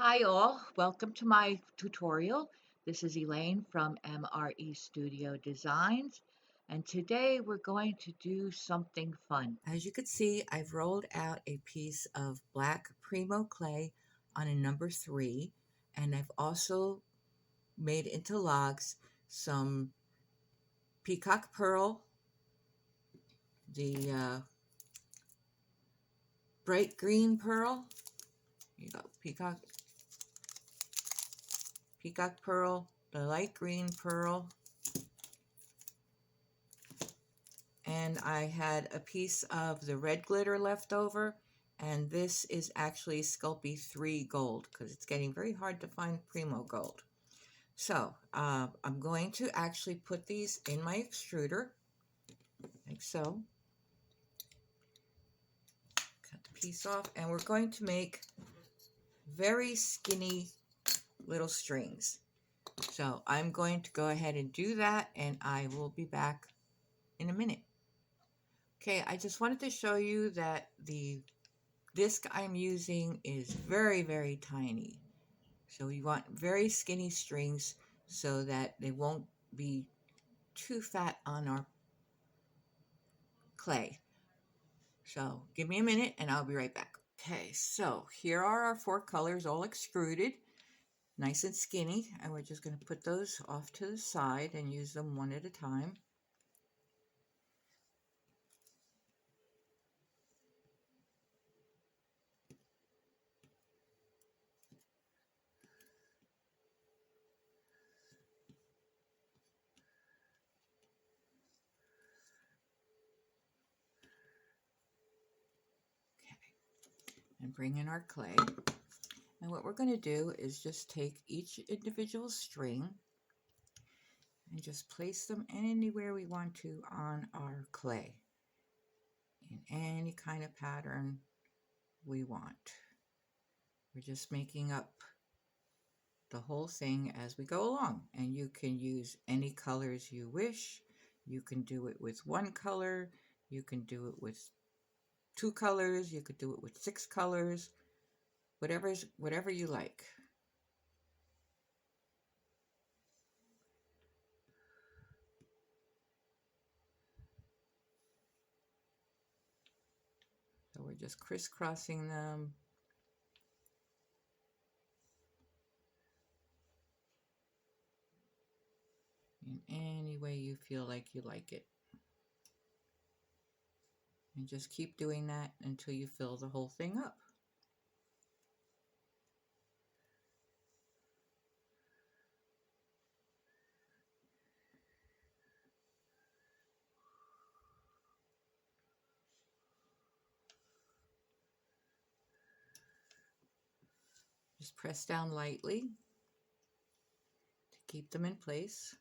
Hi all, welcome to my tutorial. This is Elaine from MRE Studio Designs, and today we're going to do something fun. As you can see, I've rolled out a piece of black Primo clay on a number 3, and I've also made into logs some peacock pearl, the bright green pearl. Here you go, peacock pearl, the light green pearl, and I had a piece of the red glitter left over, and this is actually Sculpey 3 gold because it's getting very hard to find Primo gold. So I'm going to actually put these in my extruder like so. Cut the piece off, and we're going to make very skinny little strings. So I'm going to go ahead and do that, and I will be back in a minute. Okay, I just wanted to show you that the disc I'm using is very, very tiny. So we want very skinny strings so that they won't be too fat on our clay. So give me a minute and I'll be right back. Okay, so here are our 4 colors all extruded, nice and skinny, and we're just going to put those off to the side and use them one at a time. And bring in our clay. And what we're going to do is just take each individual string and just place them anywhere we want to on our clay in any kind of pattern we want. We're just making up the whole thing as we go along, and you can use any colors you wish. You can do it with 1 color, you can do it with 2 colors, you could do it with 6 colors, whatever you like. So we're just crisscrossing them. In any way you feel like you like it. And just keep doing that until you fill the whole thing up. Just press down lightly to keep them in place.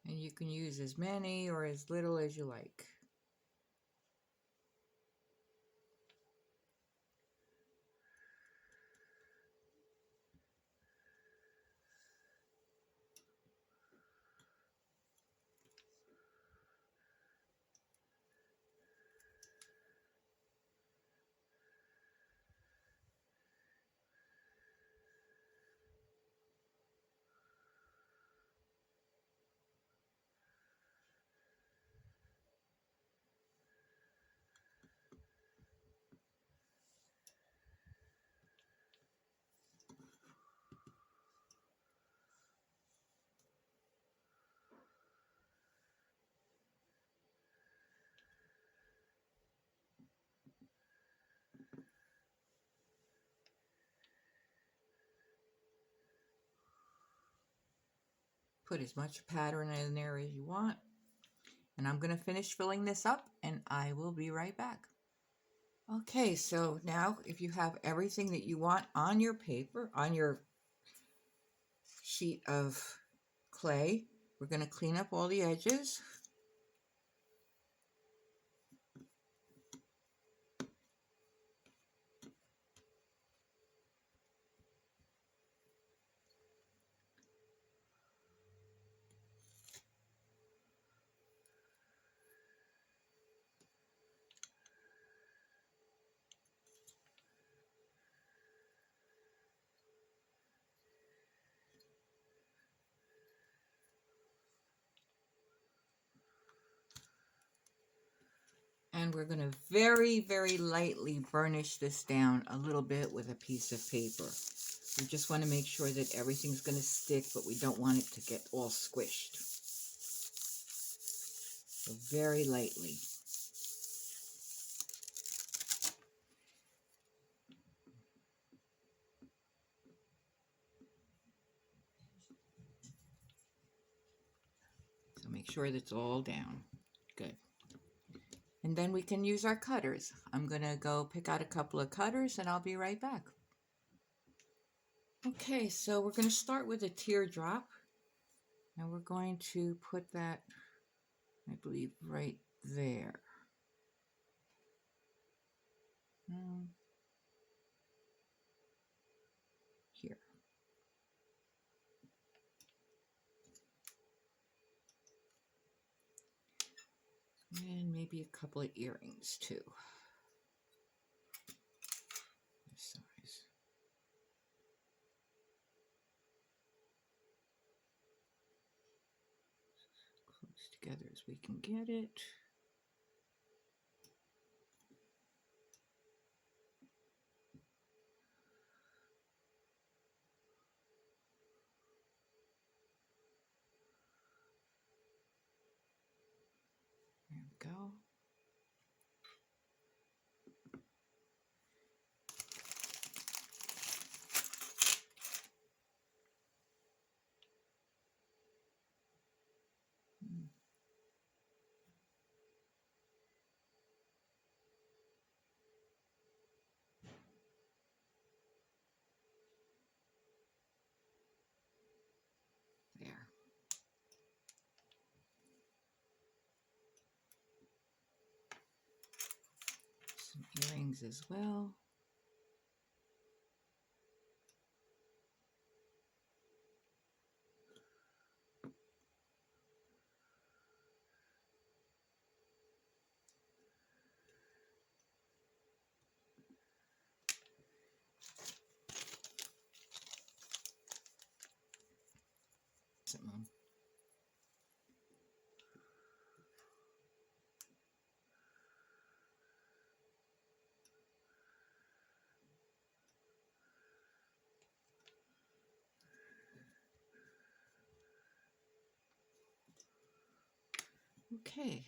And you can use as many or as little as you like. Put as much pattern in there as you want. And I'm going to finish filling this up and I will be right back. Okay, so now if you have everything that you want on your paper, on your sheet of clay, we're going to clean up all the edges. And we're going to very, very lightly burnish this down a little bit with a piece of paper. We just want to make sure that everything's going to stick, but we don't want it to get all squished. So very lightly. So make sure that's all down. Good. And then we can use our cutters. I'm going to go pick out a couple of cutters and I'll be right back. Okay, so we're going to start with a teardrop. And we're going to put that, I believe, right there. Here. And maybe a couple of earrings too. This size. Close together as we can get it. There we go. There. Some earrings as well. Okay,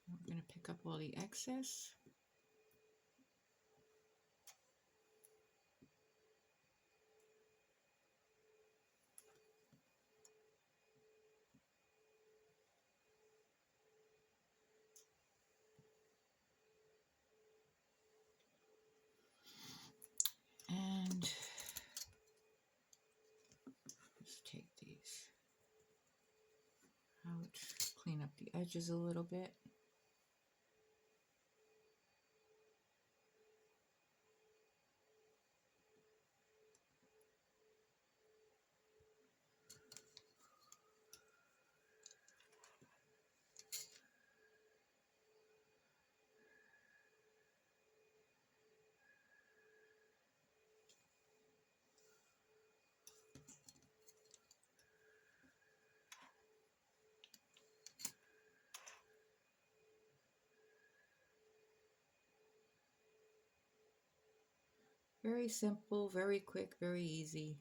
we're going to pick up all the excess. And just take these out, clean up the edges a little bit. Very simple, very quick, very easy.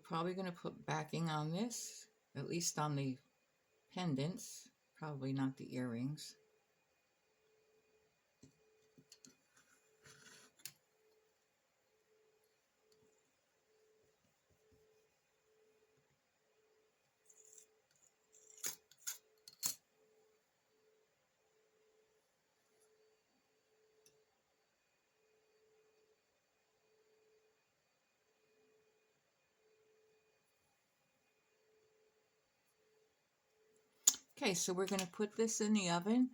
probably going to put backing on this, at least on the pendants, probably not the earrings. Okay, so we're going to put this in the oven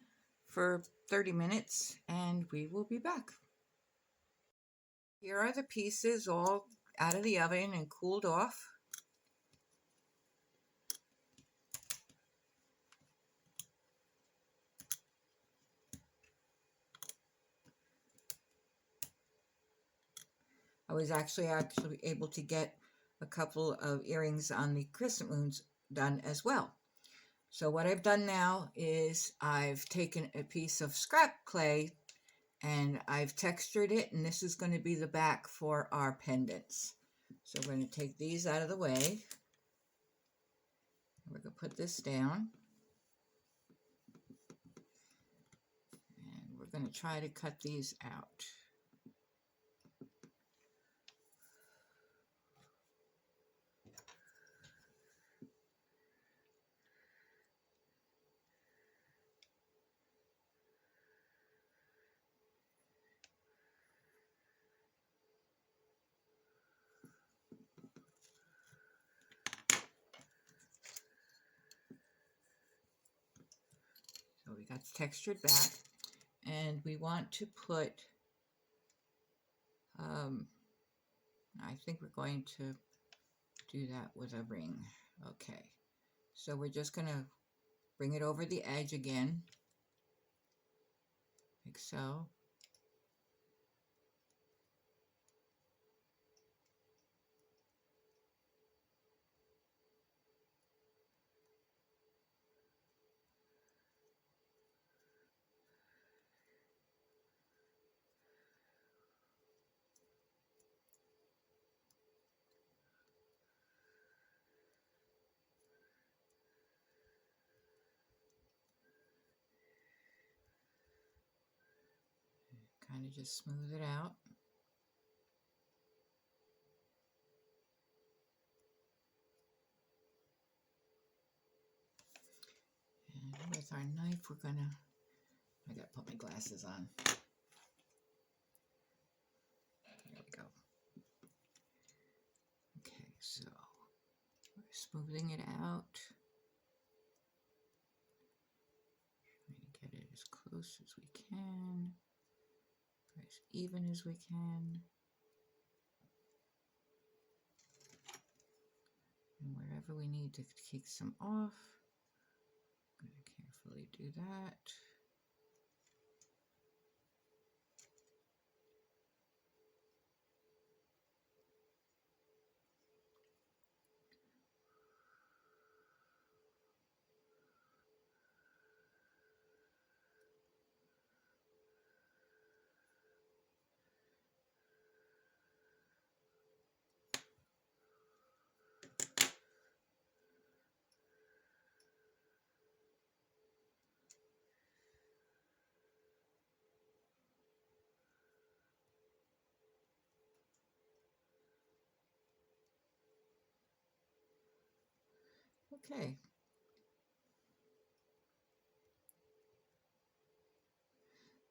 for 30 minutes and we will be back. Here are the pieces all out of the oven and cooled off. I was actually able to get a couple of earrings on the crescent moons done as well. So what I've done now is I've taken a piece of scrap clay and I've textured it, and this is going to be the back for our pendants. So we're going to take these out of the way. We're going to put this down. And we're going to try to cut these out. So we got the textured back, and we want to put, I think we're going to do that with a ring. Okay, so we're just going to bring it over the edge again, like so. Kind of just smooth it out. And with our knife, we're gonna, I gotta put my glasses on. There we go. Okay, so we're smoothing it out. Trying to get it as close as we can, as even as we can. And wherever we need to take some off, I'm going to carefully do that. Okay.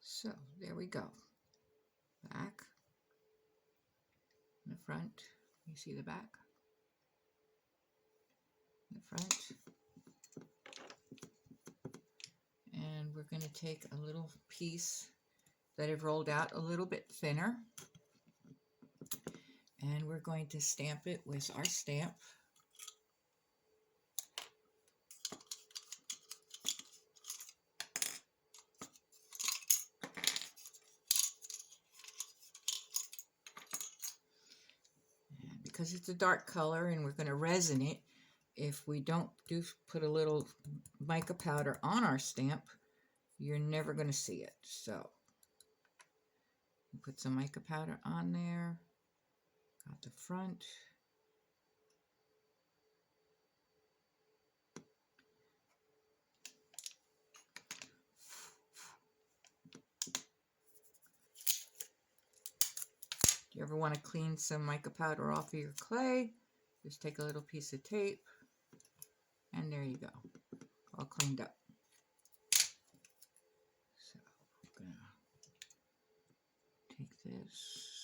So there we go. Back, the front. You see the back? The front. And we're going to take a little piece that I've rolled out a little bit thinner, and we're going to stamp it with our stamp. And because it's a dark color and we're going to resin it, if we don't put a little mica powder on our stamp, you're never going to see it. So put some mica powder on there. Got the front. you ever want to clean some mica powder off of your clay, just take a little piece of tape, and there you go, all cleaned up. So I'm gonna take this.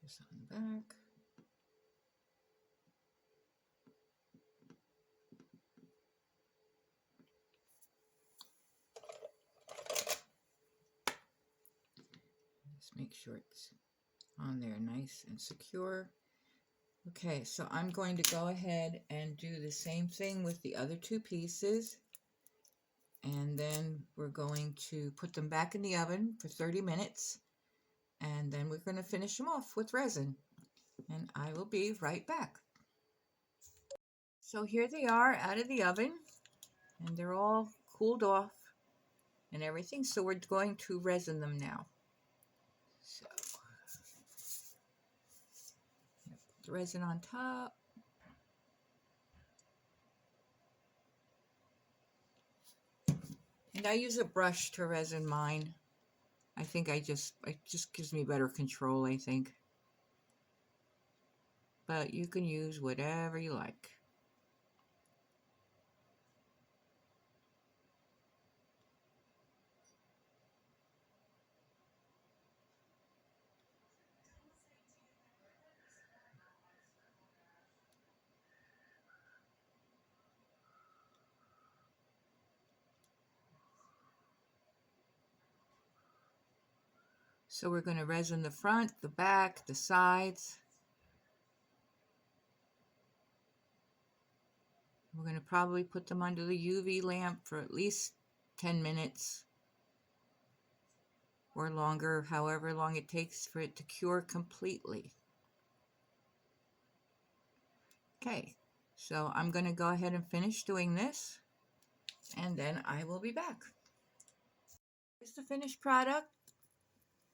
This on the back. Just make sure it's on there nice and secure. Okay, so I'm going to go ahead and do the same thing with the other two pieces, and then we're going to put them back in the oven for 30 minutes, and then we're going to finish them off with resin, and I will be right back. So here they are out of the oven, and they're all cooled off and everything, so we're going to resin them now. So put the resin on top. And I use a brush to resin mine. I think it just gives me better control, I think. But you can use whatever you like. So we're going to resin the front, the back, the sides. We're going to probably put them under the UV lamp for at least 10 minutes or longer, however long it takes for it to cure completely. Okay, so I'm going to go ahead and finish doing this, and then I will be back. Here's the finished product,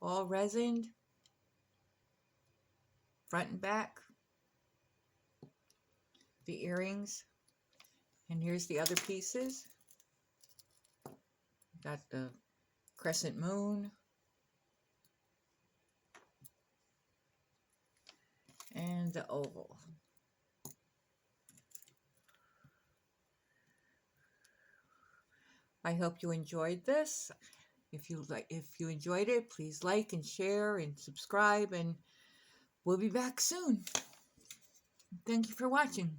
all resined, front and back, the earrings, and here's the other pieces. Got the crescent moon and the oval. I hope you enjoyed this. If you enjoyed it, please like and share and subscribe, and we'll be back soon. Thank you for watching.